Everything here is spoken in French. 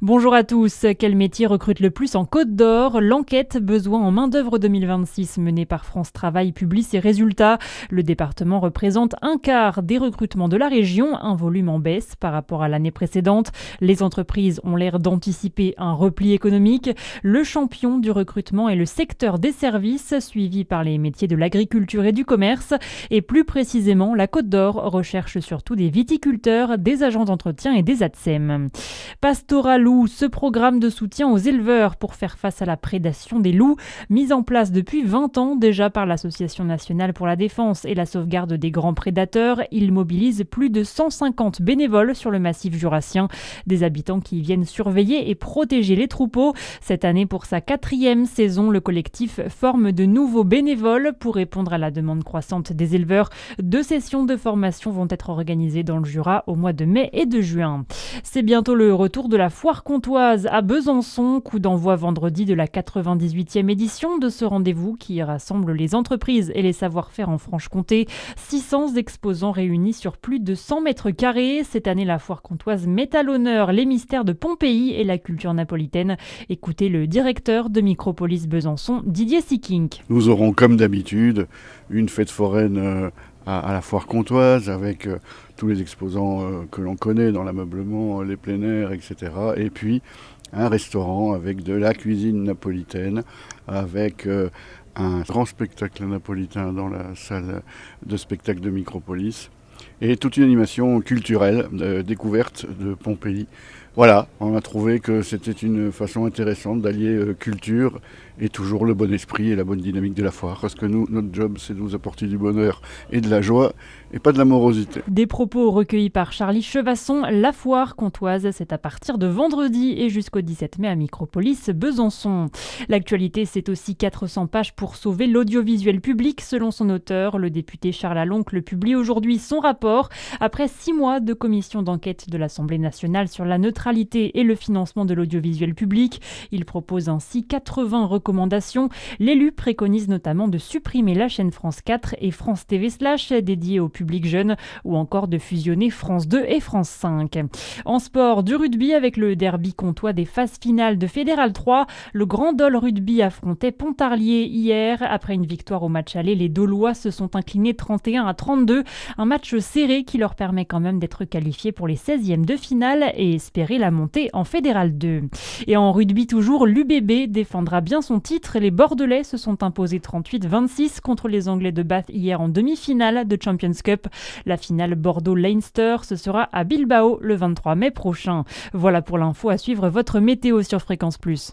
Bonjour à tous. Quel métier recrute le plus en Côte d'Or? L'enquête Besoins en main-d'œuvre 2026 menée par France Travail publie ses résultats. Le département représente un quart des recrutements de la région, un volume en baisse par rapport à l'année précédente. Les entreprises ont l'air d'anticiper un repli économique. Le champion du recrutement est le secteur des services, suivi par les métiers de l'agriculture et du commerce. Et plus précisément, la Côte d'Or recherche surtout des viticulteurs, des agents d'entretien et des ATSEM. Pastoralou, ce programme de soutien aux éleveurs pour faire face à la prédation des loups, mis en place depuis 20 ans déjà par l'Association nationale pour la défense et la sauvegarde des grands prédateurs, il mobilise plus de 150 bénévoles sur le massif jurassien, des habitants qui viennent surveiller et protéger les troupeaux. Cette année, pour sa 4e saison, le collectif forme de nouveaux bénévoles pour répondre à la demande croissante des éleveurs. 2 sessions de formation vont être organisées dans le Jura au mois de mai et de juin. C'est bientôt le retour de la foire comtoise à Besançon, coup d'envoi vendredi de la 98e édition de ce rendez-vous qui rassemble les entreprises et les savoir-faire en Franche-Comté. 600 exposants réunis sur plus de 100 mètres carrés. Cette année, la foire comtoise met à l'honneur les mystères de Pompéi et la culture napolitaine. Écoutez le directeur de Micropolis Besançon, Didier Sikink. Nous aurons comme d'habitude une fête foraine à la foire comtoise avec tous les exposants que l'on connaît dans l'ameublement, les plein air, etc. Et puis un restaurant avec de la cuisine napolitaine, avec un grand spectacle napolitain dans la salle de spectacle de Micropolis et toute une animation culturelle, découverte de Pompéi. Voilà, on a trouvé que c'était une façon intéressante d'allier culture et toujours le bon esprit et la bonne dynamique de la foire. Parce que nous, notre job, c'est de vous apporter du bonheur et de la joie et pas de la morosité. Des propos recueillis par Charlie Chevasson. La foire comtoise, c'est à partir de vendredi et jusqu'au 17 mai à Micropolis Besançon. L'actualité, c'est aussi 400 pages pour sauver l'audiovisuel public. Selon son auteur, le député Charles Aloncle publie aujourd'hui son rapport. Après 6 mois de commission d'enquête de l'Assemblée nationale sur la neutralité et le financement de l'audiovisuel public, il propose ainsi 80 recommandations. L'élu préconise notamment de supprimer la chaîne France 4 et France TV Slash dédiée au public jeune ou encore de fusionner France 2 et France 5. En sport, du rugby avec le derby comtois des phases finales de Fédéral 3. Le Grand Dol Rugby affrontait Pontarlier hier. Après une victoire au match aller, les Dolois se sont inclinés 31-32. Un match serré qui leur permet quand même d'être qualifiés pour les 16e de finale et espérer la montée en Fédéral 2. Et en rugby toujours, l'UBB défendra bien son titre. Les Bordelais se sont imposés 38-26 contre les Anglais de Bath hier en demi-finale de Champions Cup. La finale Bordeaux-Leinster, ce sera à Bilbao le 23 mai prochain. Voilà pour l'info, à suivre votre météo sur Fréquence Plus.